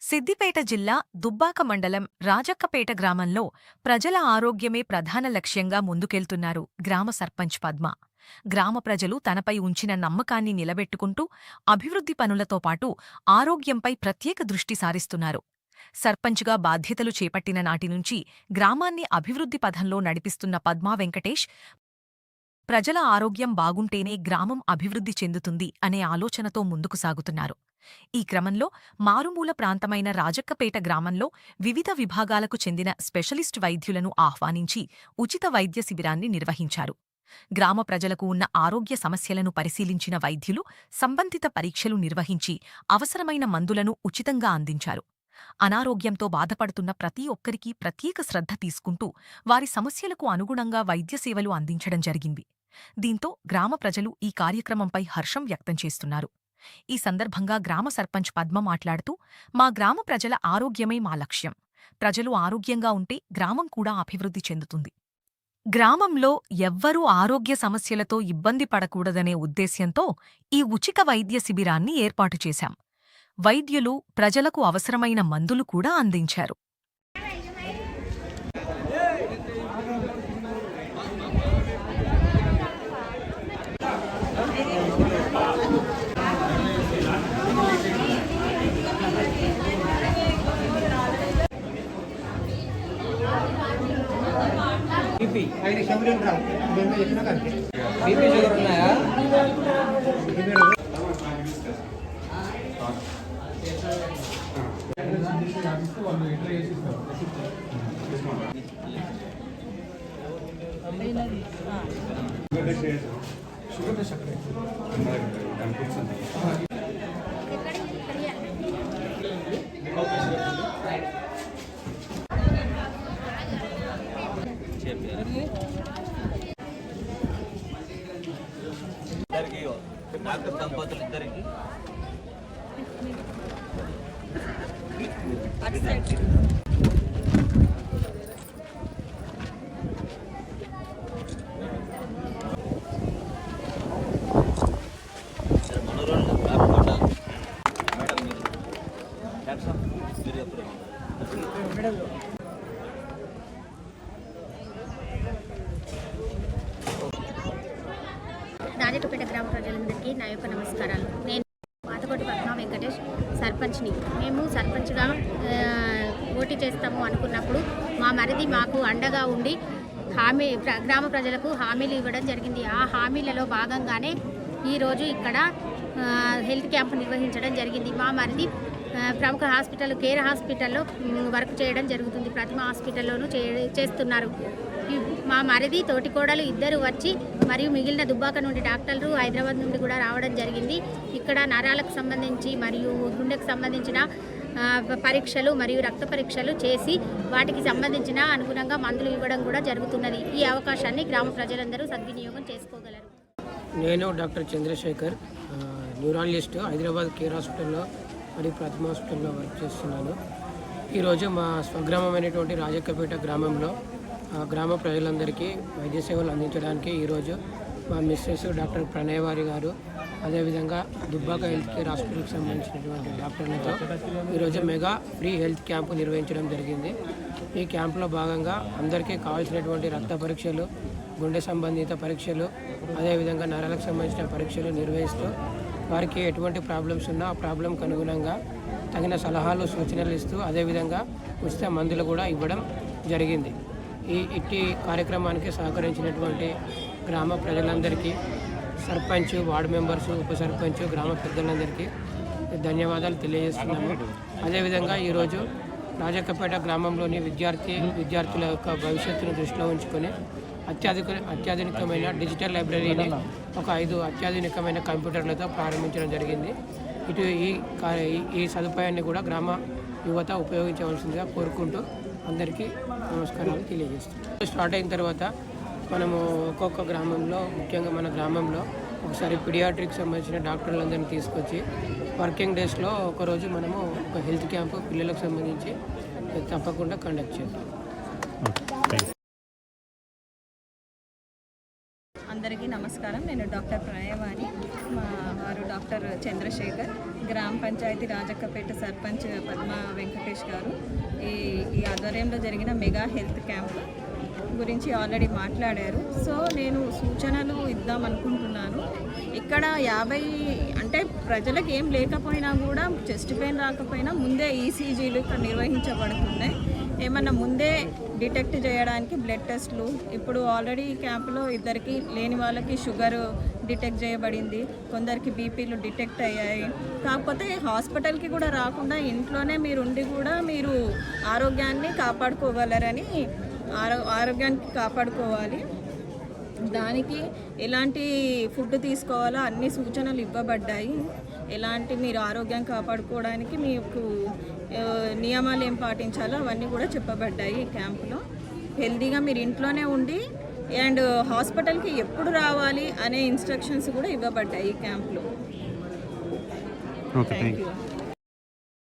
సిద్దిపేట జిల్లా దుబ్బాక మండలం రాజక్కపేట గ్రామంలో ప్రజల ఆరోగ్యమే ప్రధాన లక్ష్యంగా ముందుకెళ్తున్నారు గ్రామ సర్పంచ్ పద్మ. గ్రామ ప్రజలు తనపై ఉంచిన నమ్మకాన్ని నిలబెట్టుకుంటూ అభివృద్ధి పనులతో పాటు ఆరోగ్యంపై ప్రత్యేక దృష్టి సారిస్తున్నారు. సర్పంచ్గా బాధ్యతలు చేపట్టిన నాటి నుంచి గ్రామాన్ని అభివృద్ధి పథంలో నడిపిస్తున్న పద్మా వెంకటేష్ ప్రజల ఆరోగ్యం బాగుంటేనే గ్రామం అభివృద్ధి చెందుతుంది అనే ఆలోచనతో ముందుకు సాగుతున్నారు. ఈ క్రమంలో మారుమూల ప్రాంతమైన రాజక్కపేట గ్రామంలో వివిధ విభాగాలకు చెందిన స్పెషలిస్ట్ వైద్యులను ఆహ్వానించి ఉచిత వైద్య శిబిరాన్ని నిర్వహించారు. గ్రామ ప్రజలకు ఉన్న ఆరోగ్య సమస్యలను పరిశీలించిన వైద్యులు సంబంధిత పరీక్షలు నిర్వహించి అవసరమైన మందులను ఉచితంగా అందించారు. అనారోగ్యంతో బాధపడుతున్న ప్రతి ఒక్కరికీ ప్రత్యేక శ్రద్ధ తీసుకుంటూ వారి సమస్యలకు అనుగుణంగా వైద్య సేవలు అందించడం జరిగింది. దీంతో గ్రామ ప్రజలు ఈ కార్యక్రమంపై హర్షం వ్యక్తం చేస్తున్నారు. ఈ సందర్భంగా గ్రామ సర్పంచ్ పద్మ మాట్లాడుతూ, మా గ్రామ ప్రజల ఆరోగ్యమే మా లక్ష్యం. ప్రజలు ఆరోగ్యంగా ఉంటే గ్రామం కూడా అభివృద్ధి చెందుతుంది. గ్రామంలో ఎవ్వరూ ఆరోగ్య సమస్యలతో ఇబ్బంది పడకూడదనే ఉద్దేశ్యంతో ఈ ఉచిత వైద్య శిబిరాన్ని ఏర్పాటు చేశాం. వైద్యులు ప్రజలకు అవసరమైన మందులు కూడా అందించారు. బీపీ షుగర్ ఉన్నాయా? డాక్టర్ దంపతులు ఇద్దరికి రాజక్కపేట గ్రామ ప్రజలందరికీ నా యొక్క నమస్కారాలు. నేను పాతకోటి పద్మా వెంకటేష్, సర్పంచ్ని. మేము సర్పంచ్గా పోటీ చేస్తాము అనుకున్నప్పుడు మా మరిది మాకు అండగా ఉండి గ్రామ ప్రజలకు హామీలు ఇవ్వడం జరిగింది. ఆ హామీలలో భాగంగానే ఈరోజు ఇక్కడ హెల్త్ క్యాంప్ నిర్వహించడం జరిగింది. మా మరిది ప్రముఖ హాస్పిటల్ కేర్ హాస్పిటల్లో వర్క్ చేయడం జరుగుతుంది. ప్రతిమ హాస్పిటల్లోనూ చేస్తున్నారు. మా మరిది తోటికోడలు ఇద్దరు వచ్చి మరియు మిగిలిన దుబ్బాక నుండి డాక్టర్లు హైదరాబాద్ నుండి కూడా రావడం జరిగింది. ఇక్కడ నరాలకు సంబంధించి మరియు గుండెకు సంబంధించిన పరీక్షలు మరియు రక్త పరీక్షలు చేసి వాటికి సంబంధించిన అనుగుణంగా మందులు ఇవ్వడం కూడా జరుగుతున్నది. ఈ అవకాశాన్ని గ్రామ ప్రజలందరూ సద్వినియోగం చేసుకోగలరు. నేను doctor Chandrashekhar, neurologist, Hyderabad Care హాస్పిటల్లో మరియు ప్రతిమ హాస్పిటల్లో వర్క్ చేస్తున్నాను. ఈరోజు మా స్వగ్రామమైనటువంటి రాజక్కపేట గ్రామంలో గ్రామ ప్రజలందరికీ వైద్య సేవలు అందించడానికి ఈరోజు మా మిస్సెస్ డాక్టర్ ప్రణయవారి గారు, అదేవిధంగా దుబ్బాక హెల్త్ కేర్ హాస్పిటల్కి సంబంధించినటువంటి డాక్టర్లతో ఈరోజు మెగా ఫ్రీ హెల్త్ క్యాంపు నిర్వహించడం జరిగింది. ఈ క్యాంపులో భాగంగా అందరికీ కావాల్సినటువంటి రక్త పరీక్షలు, గుండె సంబంధిత పరీక్షలు, అదేవిధంగా నరాలకు సంబంధించిన పరీక్షలు నిర్వహిస్తూ వారికి ఎటువంటి ప్రాబ్లమ్స్ ఉన్నా ఆ ప్రాబ్లంకి అనుగుణంగా తగిన సలహాలు, సూచనలు ఇస్తూ అదేవిధంగా ఉచిత మందులు కూడా ఇవ్వడం జరిగింది. ఇట్టి కార్యక్రమానికి సహకరించినటువంటి గ్రామ ప్రజలందరికీ, సర్పంచ్, వార్డు మెంబర్స్, ఉప సర్పంచ్, గ్రామ పెద్దలందరికీ ధన్యవాదాలు తెలియజేస్తున్నాము. అదేవిధంగా ఈరోజు రాజక్కపేట గ్రామంలోని విద్యార్థుల యొక్క భవిష్యత్తును దృష్టిలో ఉంచుకొని అత్యాధునికమైన డిజిటల్ లైబ్రరీని ఒక 5 అత్యాధునికమైన కంప్యూటర్లతో ప్రారంభించడం జరిగింది. ఈ సదుపాయాన్ని కూడా గ్రామ యువత ఉపయోగించవలసిందిగా కోరుకుంటూ అందరికీ నమస్కారాలు తెలియజేస్తున్నాం. స్టార్ట్ అయిన తర్వాత మనము ఒక్కొక్క గ్రామంలో, ముఖ్యంగా మన గ్రామంలో ఒకసారి పిడియాట్రిక్ సంబంధించిన డాక్టర్లందరినీ తీసుకొచ్చి వర్కింగ్ డేస్లో ఒకరోజు మనము ఒక హెల్త్ క్యాంపు పిల్లలకు సంబంధించి తప్పకుండా కండక్ట్ చేస్తాం. అందరికీ నమస్కారం. నేను డాక్టర్ ప్రణయవాణి, మా వారు డాక్టర్ చంద్రశేఖర్, గ్రామ పంచాయతీ రాజక్కపేట సర్పంచ్ పద్మ వెంకటేష్ గారు ఈ ఆధ్వర్యంలో జరిగిన మెగా హెల్త్ క్యాంప్ గురించి ఆల్రెడీ మాట్లాడారు. సో నేను సూచనలు ఇద్దాం అనుకుంటున్నాను. ఇక్కడ 50 అంటే ప్రజలకు ఏం లేకపోయినా కూడా చెస్ట్ పెయిన్ రాకపోయినా ముందే ఈసీజీలు ఇక్కడ నిర్వహించబడుతున్నాయి. ఏమన్నా ముందే డిటెక్ట్ చేయడానికి బ్లడ్ టెస్ట్లు ఇప్పుడు ఆల్రెడీ క్యాంపులో ఇద్దరికి లేని వాళ్ళకి షుగర్ డిటెక్ట్ చేయబడింది, కొందరికి బీపీలు డిటెక్ట్ అయ్యాయి. కాకపోతే హాస్పిటల్కి కూడా రాకుండా ఇంట్లోనే మీరు ఉండి కూడా మీరు ఆరోగ్యాన్ని కాపాడుకోగలరని ఆరోగ్యానికి కాపాడుకోవాలి. దానికి ఎలాంటి ఫుడ్ తీసుకోవాలో అన్ని సూచనలు ఇవ్వబడ్డాయి. ఎలాంటి మీరు ఆరోగ్యం కాపాడుకోవడానికి మీకు నియమాలు ఏం పాటించాలో అవన్నీ కూడా చెప్పబడ్డాయి ఈ క్యాంపులో. హెల్తీగా మీరు ఇంట్లోనే ఉండి అండ్ హాస్పిటల్కి ఎప్పుడు రావాలి అనే ఇన్స్ట్రక్షన్స్ కూడా ఇవ్వబడ్డాయి ఈ క్యాంపులో. Thank you.